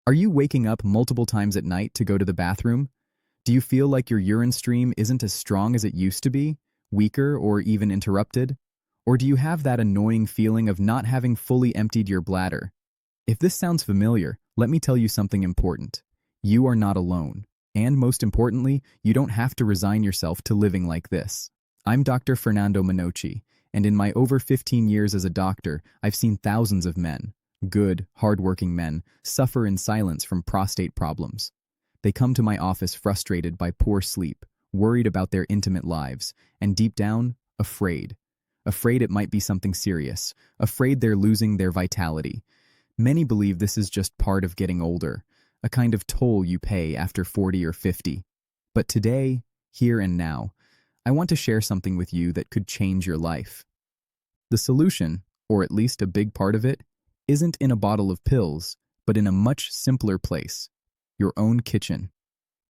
Are you waking up multiple times at night to go to the bathroom? Do you feel like your urine stream isn't as strong as it used to be, weaker or even interrupted? Or do you have that annoying feeling of not having fully emptied your bladder? If this sounds familiar, let me tell you something important. You are not alone. And most importantly, you don't have to resign yourself to living like this. I'm Dr. Fernando Manochi, and in my over 15 years as a doctor, I've seen thousands of men, good, hardworking men, suffer in silence from prostate problems. They come to my office frustrated by poor sleep, worried about their intimate lives, and deep down, afraid. Afraid it might be something serious, afraid they're losing their vitality. Many believe this is just part of getting older, a kind of toll you pay after 40 or 50. But today, here and now, I want to share something with you that could change your life. The solution, or at least a big part of it, isn't in a bottle of pills, but in a much simpler place, your own kitchen.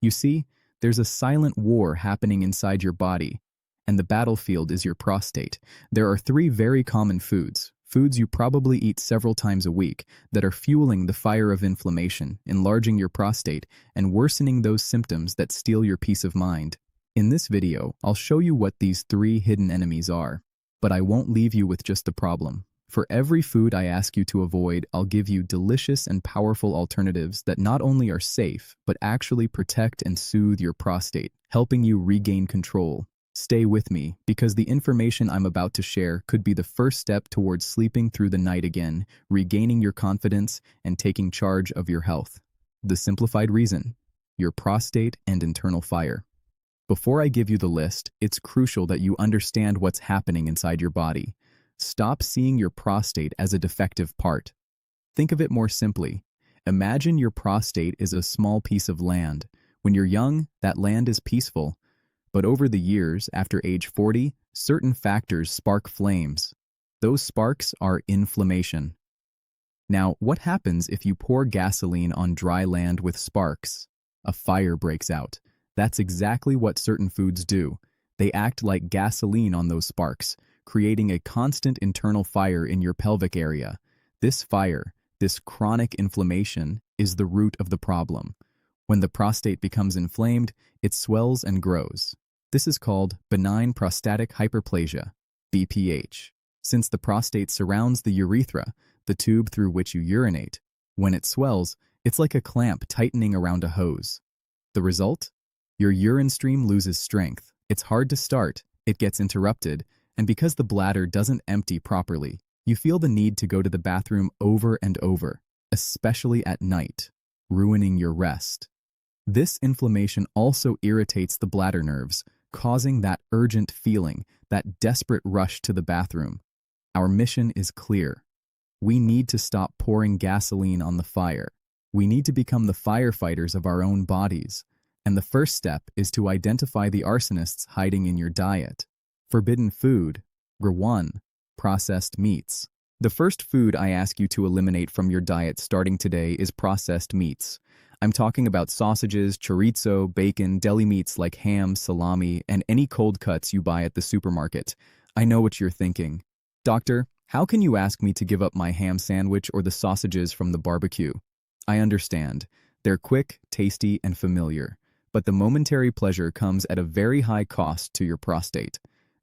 You see, there's a silent war happening inside your body, and the battlefield is your prostate. There are three very common foods you probably eat several times a week, that are fueling the fire of inflammation, enlarging your prostate, and worsening those symptoms that steal your peace of mind. In this video, I'll show you what these three hidden enemies are, but I won't leave you with just the problem. For every food I ask you to avoid, I'll give you delicious and powerful alternatives that not only are safe, but actually protect and soothe your prostate, helping you regain control. Stay with me, because the information I'm about to share could be the first step towards sleeping through the night again, regaining your confidence, and taking charge of your health. The simplified reason: your prostate and internal fire. Before I give you the list, it's crucial that you understand what's happening inside your body. Stop seeing your prostate as a defective part. Think of it more simply. Imagine your prostate is a small piece of land. When you're young, that land is peaceful. But over the years, after age 40, certain factors spark flames. Those sparks are inflammation. Now, what happens if you pour gasoline on dry land with sparks? A fire breaks out. That's exactly what certain foods do. They act like gasoline on those sparks, creating a constant internal fire in your pelvic area. This fire, this chronic inflammation, is the root of the problem. When the prostate becomes inflamed, it swells and grows. This is called benign prostatic hyperplasia, BPH. Since the prostate surrounds the urethra, the tube through which you urinate, when it swells, it's like a clamp tightening around a hose. The result? Your urine stream loses strength. It's hard to start, it gets interrupted, and because the bladder doesn't empty properly, you feel the need to go to the bathroom over and over, especially at night, ruining your rest. This inflammation also irritates the bladder nerves, causing that urgent feeling, that desperate rush to the bathroom. Our mission is clear. We need to stop pouring gasoline on the fire. We need to become the firefighters of our own bodies. And the first step is to identify the arsonists hiding in your diet. Forbidden food. 1. Processed meats. The first food I ask you to eliminate from your diet starting today is processed meats. I'm talking about sausages, chorizo, bacon, deli meats like ham, salami, and any cold cuts you buy at the supermarket. I know what you're thinking. Doctor, how can you ask me to give up my ham sandwich or the sausages from the barbecue? I understand. They're quick, tasty, and familiar. But the momentary pleasure comes at a very high cost to your prostate.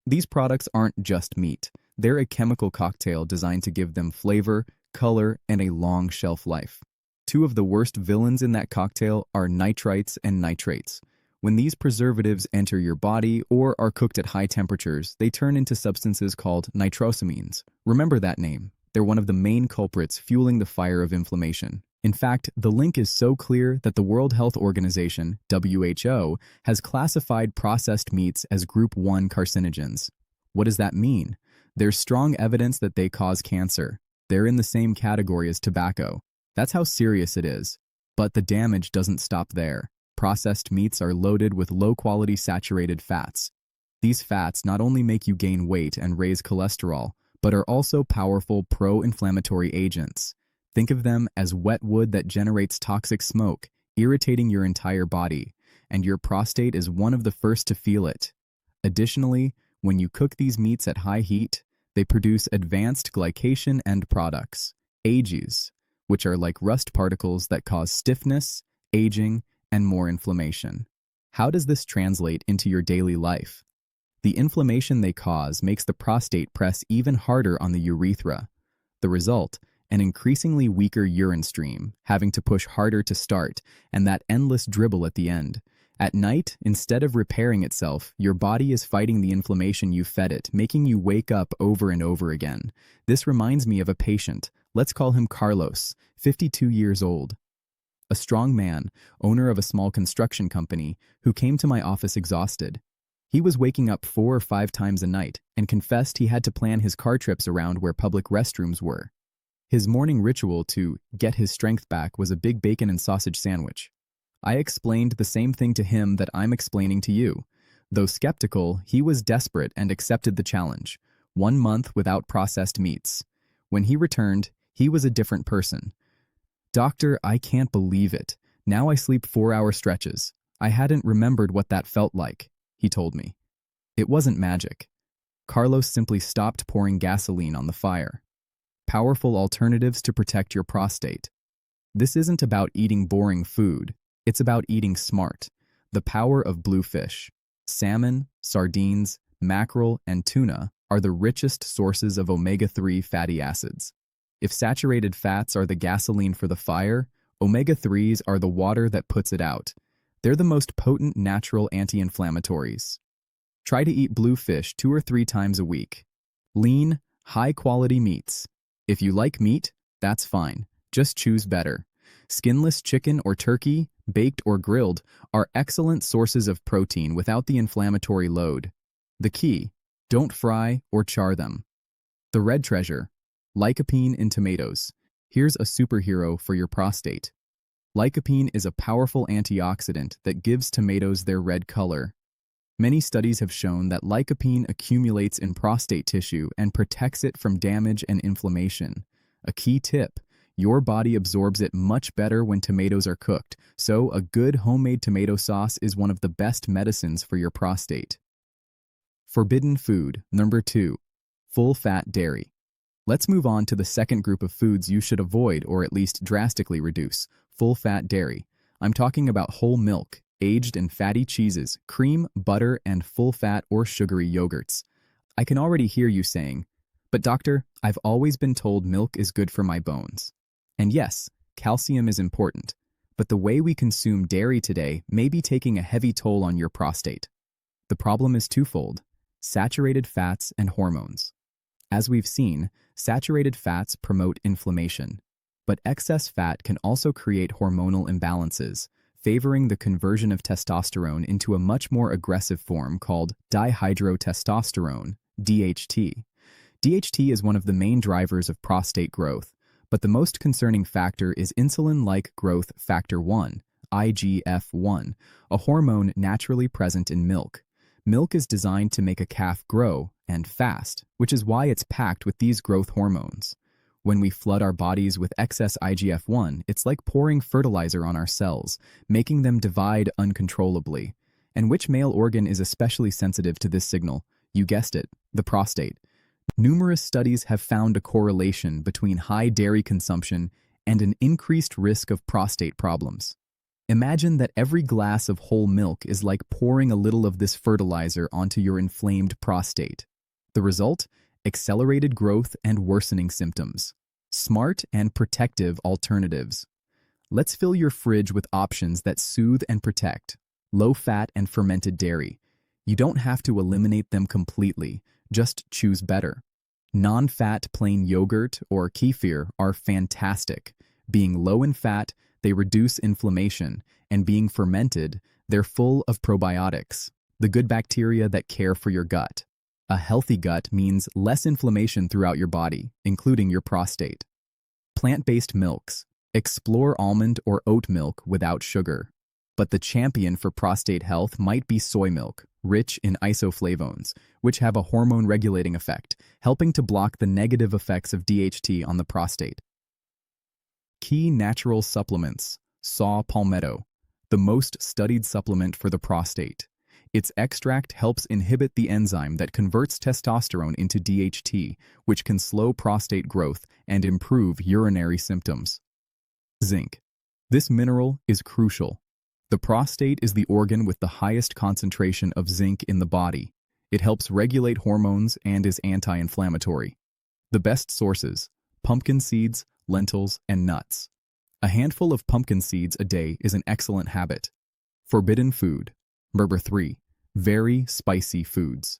These products aren't just meat. They're a chemical cocktail designed to give them flavor, color, and a long shelf life. Two of the worst villains in that cocktail are nitrites and nitrates. When these preservatives enter your body or are cooked at high temperatures, they turn into substances called nitrosamines. Remember that name. They're one of the main culprits fueling the fire of inflammation. In fact, the link is so clear that the World Health Organization, WHO, has classified processed meats as Group 1 carcinogens. What does that mean? There's strong evidence that they cause cancer. They're in the same category as tobacco. That's how serious it is. But the damage doesn't stop there. Processed meats are loaded with low-quality saturated fats. These fats not only make you gain weight and raise cholesterol, but are also powerful pro-inflammatory agents. Think of them as wet wood that generates toxic smoke, irritating your entire body, and your prostate is one of the first to feel it. Additionally, when you cook these meats at high heat, they produce advanced glycation end products, AGEs, which are like rust particles that cause stiffness, aging, and more inflammation. How does this translate into your daily life? The inflammation they cause makes the prostate press even harder on the urethra. The result, an increasingly weaker urine stream, having to push harder to start, and that endless dribble at the end. At night, instead of repairing itself, your body is fighting the inflammation you fed it, making you wake up over and over again. This reminds me of a patient. Let's call him Carlos, 52 years old. A strong man, owner of a small construction company, who came to my office exhausted. He was waking up 4 or 5 times a night and confessed he had to plan his car trips around where public restrooms were. His morning ritual to get his strength back was a big bacon and sausage sandwich. I explained the same thing to him that I'm explaining to you. Though skeptical, he was desperate and accepted the challenge. 1 month without processed meats. When he returned, he was a different person. "Doctor, I can't believe it. Now I sleep 4-hour stretches. I hadn't remembered what that felt like," he told me. It wasn't magic. Carlos simply stopped pouring gasoline on the fire. Powerful alternatives to protect your prostate. This isn't about eating boring food. It's about eating smart. The power of bluefish. Salmon, sardines, mackerel, and tuna are the richest sources of omega-3 fatty acids. If saturated fats are the gasoline for the fire, omega-3s are the water that puts it out. They're the most potent natural anti-inflammatories. Try to eat bluefish 2 or 3 times a week. Lean, high-quality meats. If you like meat, that's fine. Just choose better. Skinless chicken or turkey, baked or grilled, are excellent sources of protein without the inflammatory load. The key, don't fry or char them. The red treasure, lycopene in tomatoes. Here's a superhero for your prostate. Lycopene is a powerful antioxidant that gives tomatoes their red color. Many studies have shown that lycopene accumulates in prostate tissue and protects it from damage and inflammation. A key tip, your body absorbs it much better when tomatoes are cooked, so a good homemade tomato sauce is one of the best medicines for your prostate. Forbidden food, number 2, full-fat dairy. Let's move on to the second group of foods you should avoid or at least drastically reduce, full-fat dairy. I'm talking about whole milk, aged and fatty cheeses, cream, butter, and full-fat or sugary yogurts. I can already hear you saying, "But doctor, I've always been told milk is good for my bones." And yes, calcium is important, but the way we consume dairy today may be taking a heavy toll on your prostate. The problem is twofold: saturated fats and hormones. As we've seen, saturated fats promote inflammation, but excess fat can also create hormonal imbalances, favoring the conversion of testosterone into a much more aggressive form called dihydrotestosterone, DHT. DHT is one of the main drivers of prostate growth, but the most concerning factor is insulin-like growth factor 1, IGF-1, a hormone naturally present in milk. Milk is designed to make a calf grow, and fast, which is why it's packed with these growth hormones. When we flood our bodies with excess IGF-1, it's like pouring fertilizer on our cells, making them divide uncontrollably. And which male organ is especially sensitive to this signal? You guessed it, the prostate. Numerous studies have found a correlation between high dairy consumption and an increased risk of prostate problems. Imagine that every glass of whole milk is like pouring a little of this fertilizer onto your inflamed prostate. The result? Accelerated growth and worsening symptoms. Smart and protective alternatives. Let's fill your fridge with options that soothe and protect. Low-fat and fermented dairy. You don't have to eliminate them completely, just choose better. Non-fat plain yogurt or kefir are fantastic. Being low in fat, they reduce inflammation, and being fermented, they're full of probiotics, the good bacteria that care for your gut. A healthy gut means less inflammation throughout your body, including your prostate. Plant-based milks. Explore almond or oat milk without sugar. But the champion for prostate health might be soy milk, rich in isoflavones, which have a hormone-regulating effect, helping to block the negative effects of DHT on the prostate. Key natural supplements. Saw palmetto, the most studied supplement for the prostate. Its extract helps inhibit the enzyme that converts testosterone into DHT, which can slow prostate growth and improve urinary symptoms. Zinc. This mineral is crucial. The prostate is the organ with the highest concentration of zinc in the body. It helps regulate hormones and is anti-inflammatory. The best sources: pumpkin seeds, lentils, and nuts. A handful of pumpkin seeds a day is an excellent habit. Forbidden food. Number 3. Very spicy foods.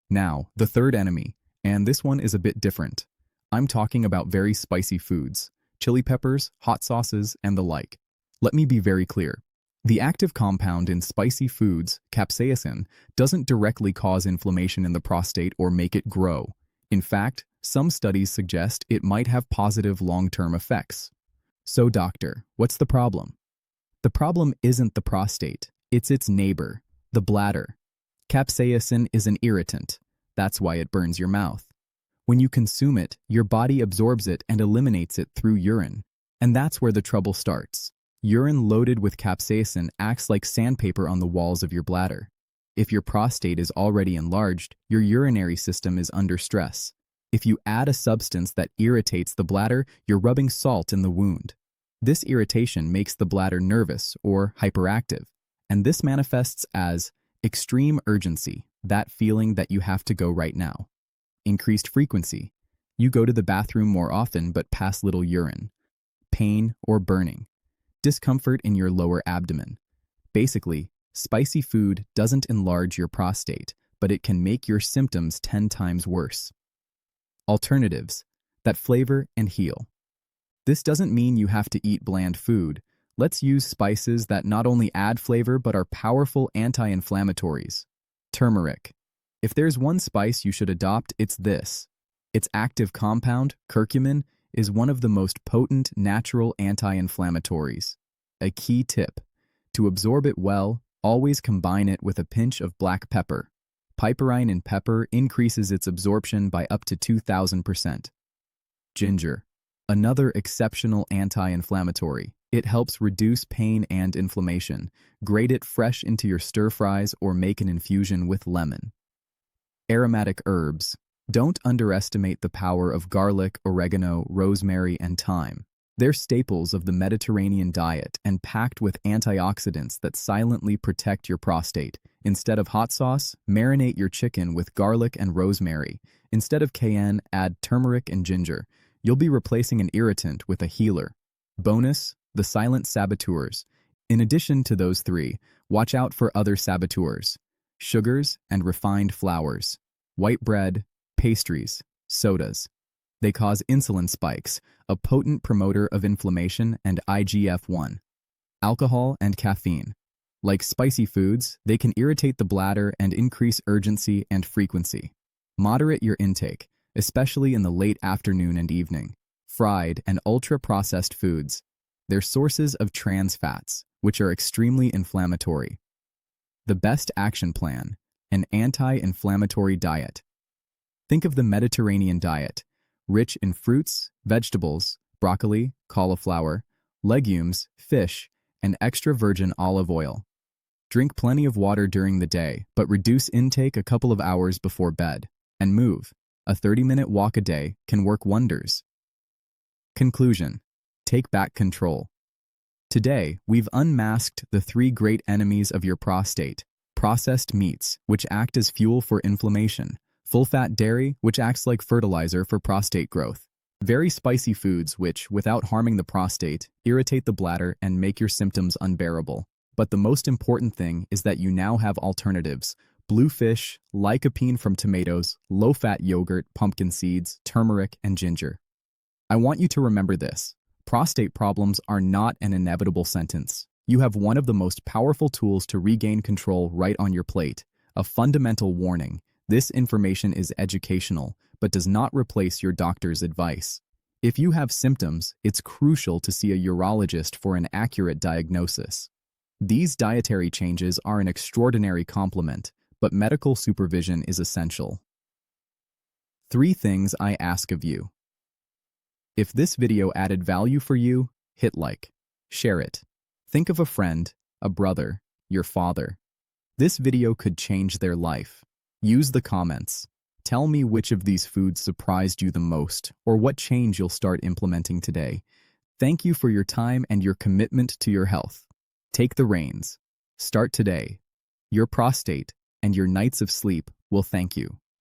Now, the third enemy, and this one is a bit different. I'm talking about very spicy foods, chili peppers, hot sauces, and the like. Let me be very clear. The active compound in spicy foods, capsaicin, doesn't directly cause inflammation in the prostate or make it grow. In fact, some studies suggest it might have positive long-term effects. So, doctor, what's the problem? The problem isn't the prostate, it's its neighbor, the bladder. Capsaicin is an irritant. That's why it burns your mouth. When you consume it, your body absorbs it and eliminates it through urine. And that's where the trouble starts. Urine loaded with capsaicin acts like sandpaper on the walls of your bladder. If your prostate is already enlarged, your urinary system is under stress. If you add a substance that irritates the bladder, you're rubbing salt in the wound. This irritation makes the bladder nervous or hyperactive, and this manifests as extreme urgency, that feeling that you have to go right now. Increased frequency. You go to the bathroom more often but pass little urine. Pain or burning. Discomfort in your lower abdomen. Basically, spicy food doesn't enlarge your prostate, but it can make your symptoms 10 times worse. Alternatives that flavor and heal. This doesn't mean you have to eat bland food. Let's use spices that not only add flavor but are powerful anti-inflammatories. Turmeric. If there's one spice you should adopt, it's this. Its active compound, curcumin, is one of the most potent natural anti-inflammatories. A key tip: to absorb it well, always combine it with a pinch of black pepper. Piperine in pepper increases its absorption by up to 2,000%. Ginger. Another exceptional anti-inflammatory. It helps reduce pain and inflammation. Grate it fresh into your stir-fries or make an infusion with lemon. Aromatic herbs. Don't underestimate the power of garlic, oregano, rosemary, and thyme. They're staples of the Mediterranean diet and packed with antioxidants that silently protect your prostate. Instead of hot sauce, marinate your chicken with garlic and rosemary. Instead of cayenne, add turmeric and ginger. You'll be replacing an irritant with a healer. Bonus: the silent saboteurs. In addition to those three, watch out for other saboteurs: sugars and refined flours, white bread, pastries, sodas. They cause insulin spikes, a potent promoter of inflammation, and IGF-1. Alcohol and caffeine. Like spicy foods, they can irritate the bladder and increase urgency and frequency. Moderate your intake, especially in the late afternoon and evening. Fried and ultra-processed foods. They're sources of trans fats, which are extremely inflammatory. The best action plan: an anti-inflammatory diet. Think of the Mediterranean diet, rich in fruits, vegetables, broccoli, cauliflower, legumes, fish, and extra virgin olive oil. Drink plenty of water during the day, but reduce intake a couple of hours before bed. And move. A 30-minute walk a day can work wonders. Conclusion: take back control. Today, we've unmasked the 3 great enemies of your prostate: processed meats, which act as fuel for inflammation; full-fat dairy, which acts like fertilizer for prostate growth; very spicy foods, which, without harming the prostate, irritate the bladder and make your symptoms unbearable. But the most important thing is that you now have alternatives: blue fish, lycopene from tomatoes, low-fat yogurt, pumpkin seeds, turmeric, and ginger. I want you to remember this: prostate problems are not an inevitable sentence. You have one of the most powerful tools to regain control right on your plate. A fundamental warning: this information is educational, but does not replace your doctor's advice. If you have symptoms, it's crucial to see a urologist for an accurate diagnosis. These dietary changes are an extraordinary compliment, but medical supervision is essential. 3 things I ask of you. If this video added value for you, hit like. Share it. Think of a friend, a brother, your father. This video could change their life. Use the comments. Tell me which of these foods surprised you the most, or what change you'll start implementing today. Thank you for your time and your commitment to your health. Take the reins. Start today. Your prostate and your nights of sleep will thank you.